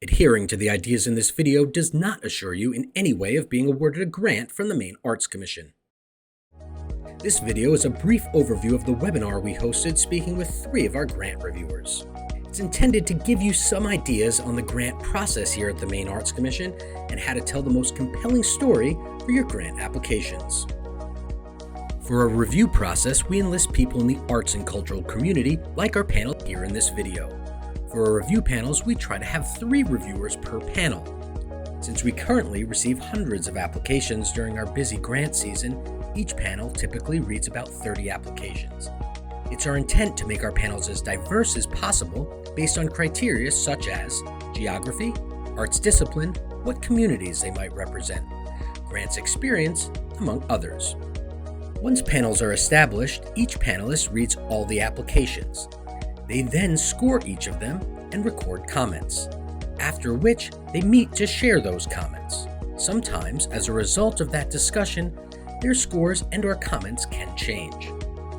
Adhering to the ideas in this video does not assure you in any way of being awarded a grant from the Maine Arts Commission. This video is a brief overview of the webinar we hosted speaking with 3 of our grant reviewers. It's intended to give you some ideas on the grant process here at the Maine Arts Commission and how to tell the most compelling story for your grant applications. For a review process, we enlist people in the arts and cultural community like our panel here in this video. For our review panels, we try to have 3 reviewers per panel. Since we currently receive hundreds of applications during our busy grant season, each panel typically reads about 30 applications. It's our intent to make our panels as diverse as possible based on criteria such as geography, arts discipline, what communities they might represent, grants experience, among others. Once panels are established, each panelist reads all the applications. They then score each of them and record comments, after which they meet to share those comments. Sometimes, as a result of that discussion, their scores and/or comments can change.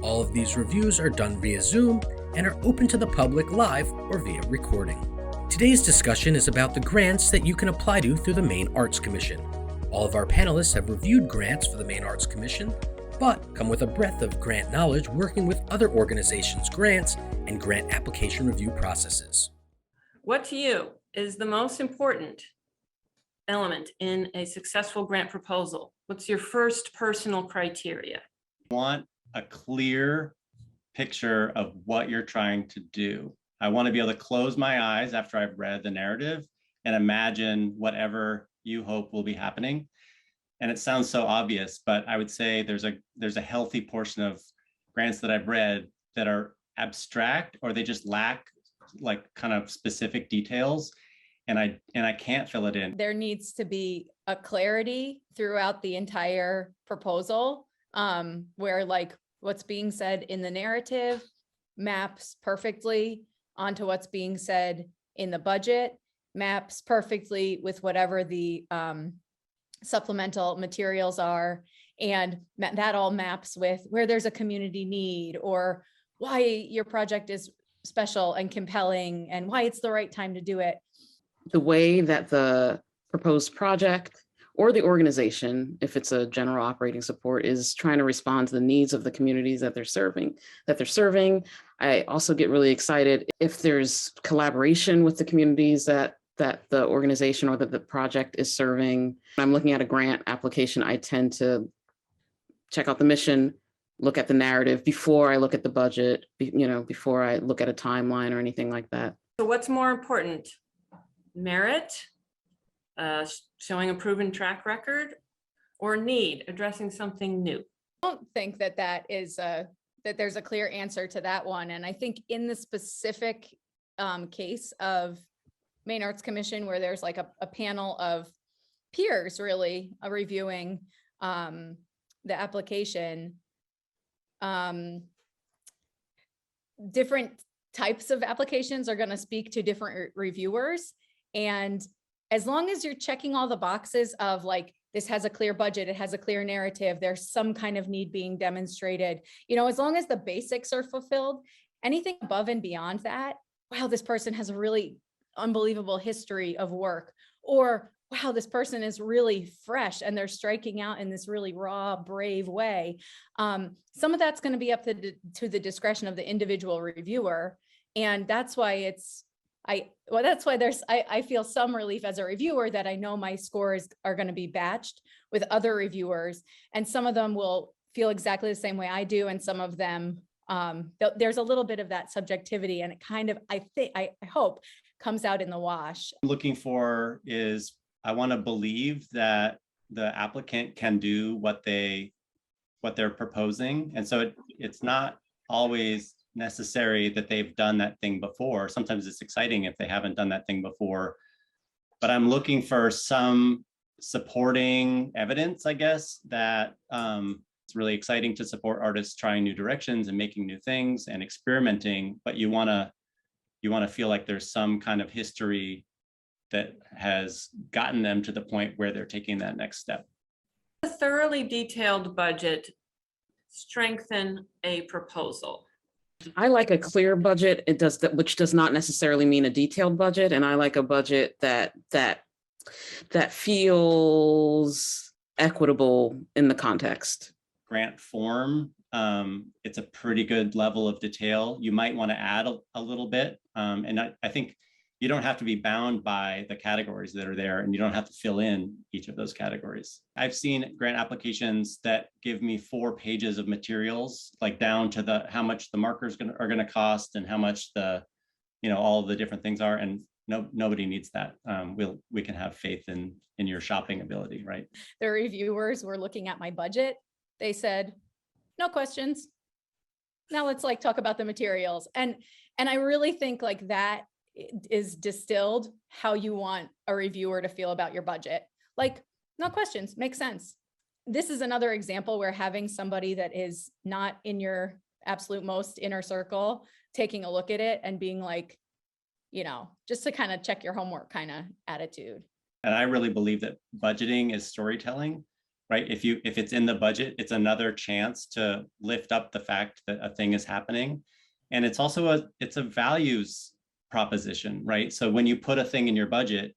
All of these reviews are done via Zoom and are open to the public live or via recording. Today's discussion is about the grants that you can apply to through the Maine Arts Commission. All of our panelists have reviewed grants for the Maine Arts Commission, but come with a breadth of grant knowledge working with other organizations' grants and grant application review processes. What to you is the most important element in a successful grant proposal? What's your first personal criteria? I want a clear picture of what you're trying to do. I want to be able to close my eyes after I've read the narrative and imagine whatever you hope will be happening. And it sounds so obvious, but I would say there's a healthy portion of grants that I've read that are abstract, or they just lack like kind of specific details, and I can't fill it in. There needs to be a clarity throughout the entire proposal, where like what's being said in the narrative maps perfectly onto what's being said in the budget, maps perfectly with whatever the supplemental materials are, and that all maps with where there's a community need or why your project is special and compelling and why it's the right time to do it. The way that the proposed project or the organization, if it's a general operating support, is trying to respond to the needs of the communities that they're serving. I also get really excited if there's collaboration with the communities that the organization or that the project is serving. When I'm looking at a grant application, I tend to check out the mission, look at the narrative before I look at the budget, before I look at a timeline or anything like that. So what's more important? Merit, showing a proven track record, or need, addressing something new? I don't think that is that there's a clear answer to that one. And I think in the specific case of Maine Arts Commission, where there's like a panel of peers really reviewing the application, different types of applications are going to speak to different reviewers. And as long as you're checking all the boxes of like, this has a clear budget, it has a clear narrative, there's some kind of need being demonstrated, as long as the basics are fulfilled, anything above and beyond that, wow, this person has a really unbelievable history of work, or wow, this person is really fresh and they're striking out in this really raw, brave way. Some of that's going to be up to the discretion of the individual reviewer. And that's why I feel some relief as a reviewer that I know my scores are going to be batched with other reviewers, and some of them will feel exactly the same way I do. And some of them, there's a little bit of that subjectivity, and it kind of, I hope, comes out in the wash. What I'm looking for is, I want to believe that the applicant can do what they're proposing. And so it's not always necessary that they've done that thing before. Sometimes it's exciting if they haven't done that thing before, but I'm looking for some supporting evidence, I guess, that it's really exciting to support artists trying new directions and making new things and experimenting, but you want to feel like there's some kind of history that has gotten them to the point where they're taking that next step. A thoroughly detailed budget strengthen a proposal. I like a clear budget. It does that, which does not necessarily mean a detailed budget. And I like a budget that feels equitable in the context. Grant form, it's a pretty good level of detail. You might want to add a little bit. And I think you don't have to be bound by the categories that are there, and you don't have to fill in each of those categories. I've seen grant applications that give me 4 pages of materials, like down to how much the markers are going to cost and how much all of the different things are. And nobody needs that. We can have faith in your shopping ability, right? The reviewers were looking at my budget. They said, no questions. Now let's talk about the materials. And I really think that is distilled how you want a reviewer to feel about your budget. No questions, makes sense. This is another example where having somebody that is not in your absolute most inner circle, taking a look at it and being just to kind of check your homework kind of attitude. And I really believe that budgeting is storytelling, right? If it's in the budget, it's another chance to lift up the fact that a thing is happening. And it's also it's a values proposition, right? So when you put a thing in your budget,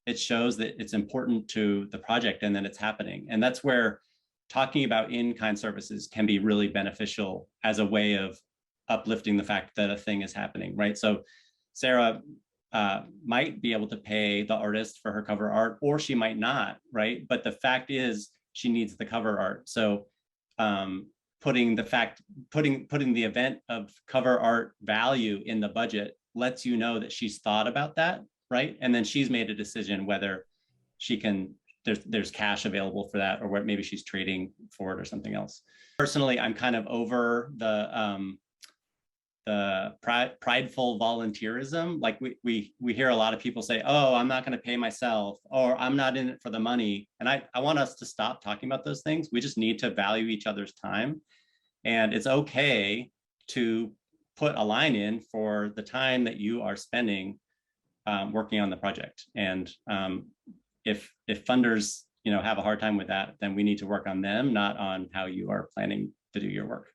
it shows that it's important to the project and that it's happening. And that's where talking about in-kind services can be really beneficial as a way of uplifting the fact that a thing is happening, right? So Sarah might be able to pay the artist for her cover art, or she might not, right? But the fact is she needs the cover art. So putting the event of cover art value in the budget lets you know that she's thought about that, right? And then she's made a decision whether she can, there's cash available for that, or what maybe she's trading for it or something else. Personally, I'm kind of over the prideful volunteerism. Like we hear a lot of people say, oh, I'm not going to pay myself, or I'm not in it for the money. And I want us to stop talking about those things. We just need to value each other's time. And it's okay to put a line in for the time that you are spending working on the project. And if funders have a hard time with that, then we need to work on them, not on how you are planning to do your work.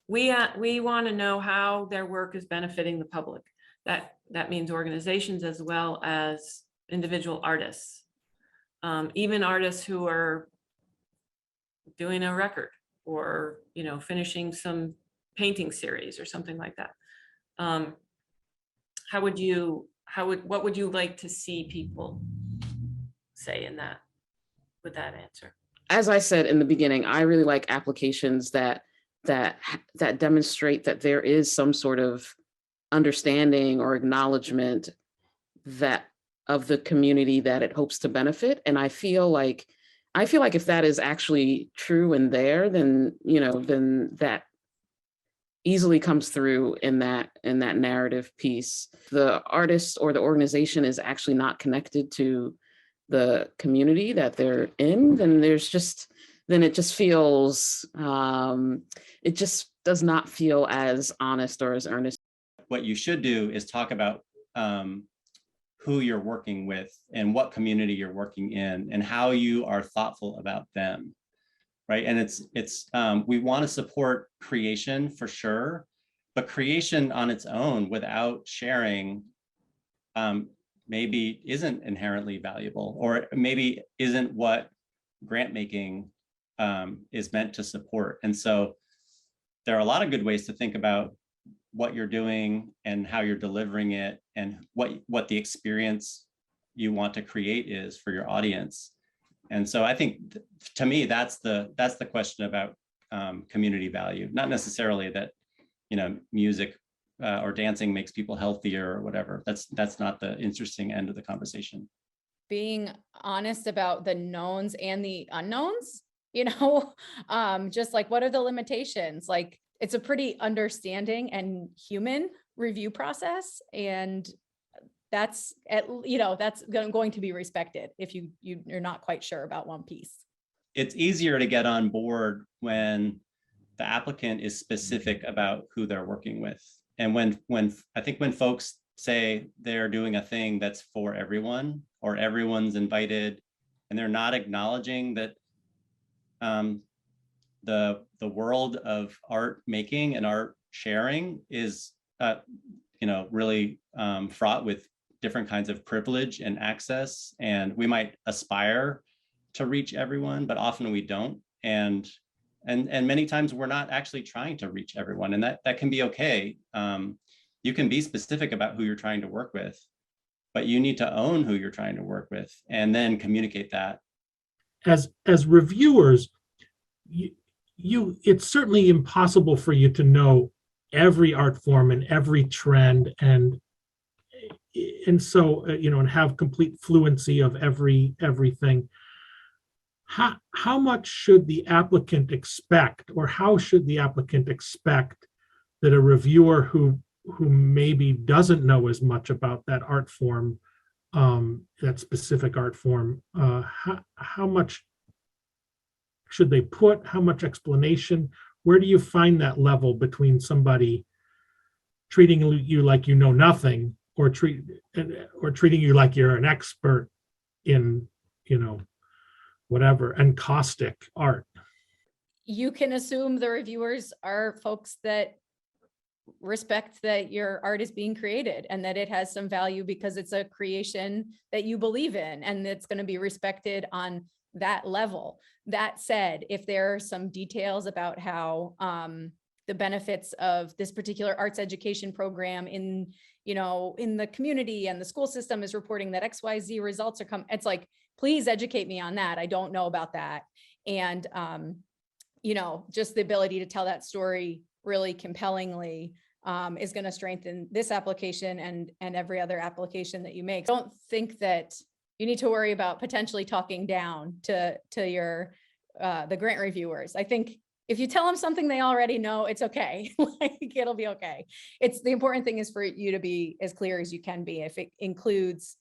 We want to know how their work is benefiting the public. That means organizations as well as individual artists, even artists who are doing a record or finishing some painting series or something like that. What would you like to see people say with that answer? As I said in the beginning, I really like applications that demonstrate that there is some sort of understanding or acknowledgement of the community that it hopes to benefit. And I feel like if that is actually true and there, then that easily comes through in that narrative piece. The artist or the organization is actually not connected to the community that they're in, then it just feels, it just does not feel as honest or as earnest. What you should do is talk about who you're working with and what community you're working in and how you are thoughtful about them, right? And it's we want to support creation for sure, but creation on its own without sharing maybe isn't inherently valuable, or maybe isn't what grant making is meant to support. And so there are a lot of good ways to think about what you're doing and how you're delivering it and what the experience you want to create is for your audience. And so I think to me, that's the question about community value, not necessarily that, music or dancing makes people healthier or whatever. That's not the interesting end of the conversation. Being honest about the knowns and the unknowns, just what are the limitations? It's a pretty understanding and human review process. And that's going to be respected if you're not quite sure about one piece. It's easier to get on board when the applicant is specific about who they're working with. And when I think when folks say they're doing a thing that's for everyone, or everyone's invited, and they're not acknowledging that the world of art making and art sharing is really fraught with different kinds of privilege and access, and we might aspire to reach everyone, but often we don't, and many times we're not actually trying to reach everyone, and that can be okay. You can be specific about who you're trying to work with, but you need to own who you're trying to work with and then communicate that. As reviewers, it's certainly impossible for you to know every art form and every trend, and so and have complete fluency of everything. How much should the applicant expect, or how should the applicant expect that a reviewer who maybe doesn't know as much about that art form, that specific art form, how much should they put? How much explanation? Where do you find that level between somebody treating you like you know nothing, or treating you like you're an expert in, whatever, encaustic art? You can assume the reviewers are folks that respect that your art is being created and that it has some value because it's a creation that you believe in, and it's going to be respected on that level. That said, if there are some details about how the benefits of this particular arts education program in the community and the school system is reporting that XYZ results are coming, it's like, please educate me on that. I don't know about that. And, just the ability to tell that story really compellingly is going to strengthen this application and every other application that you make. I don't think that you need to worry about potentially talking down to your the grant reviewers. I think if you tell them something they already know, it's okay. Like, it'll be okay. It's the important thing is for you to be as clear as you can be. If it includes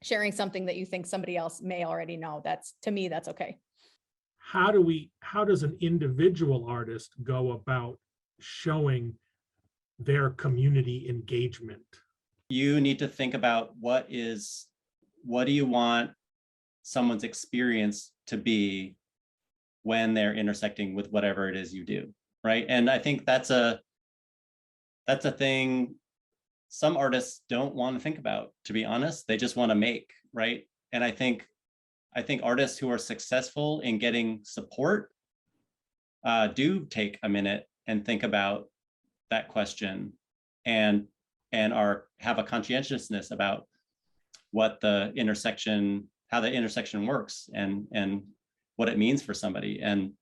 sharing something that you think somebody else may already know, to me, that's okay. How does an individual artist go about showing their community engagement? You need to think about what do you want someone's experience to be when they're intersecting with whatever it is you do, right? And I think that's a thing some artists don't want to think about, to be honest. They just want to make, right? And I think artists who are successful in getting support do take a minute and think about that question, and have a conscientiousness about how the intersection works and what it means for somebody. And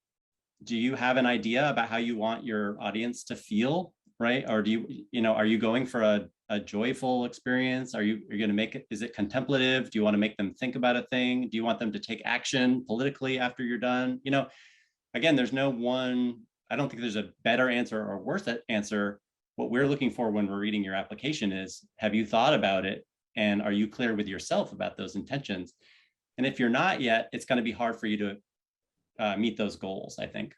do you have an idea about how you want your audience to feel, right? Or are you going for a joyful experience? Are you going to make it, is it contemplative? Do you want to make them think about a thing? Do you want them to take action politically after you're done? Again, there's no one, I don't think there's a better answer or worse answer. What we're looking for when we're reading your application is, have you thought about it? And are you clear with yourself about those intentions? And if you're not yet, it's going to be hard for you to meet those goals, I think.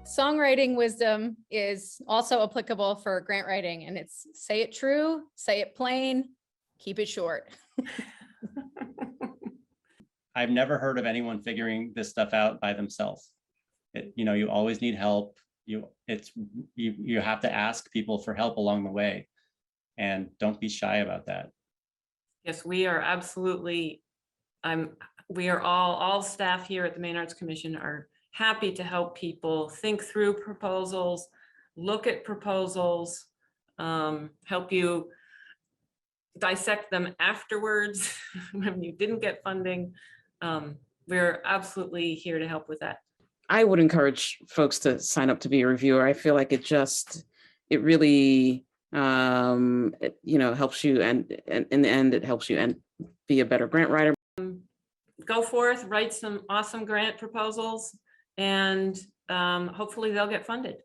Songwriting wisdom is also applicable for grant writing, and it's say it true, say it plain, keep it short. I've never heard of anyone figuring this stuff out by themselves. You always need help. You have to ask people for help along the way, and don't be shy about that. Yes, we are absolutely, we are all staff here at the Maine Arts Commission are happy to help people think through proposals, look at proposals, help you dissect them afterwards when you didn't get funding. We're absolutely here to help with that. I would encourage folks to sign up to be a reviewer. I feel like it really helps you, and in the end, it helps you and be a better grant writer. Go forth, write some awesome grant proposals, and hopefully they'll get funded.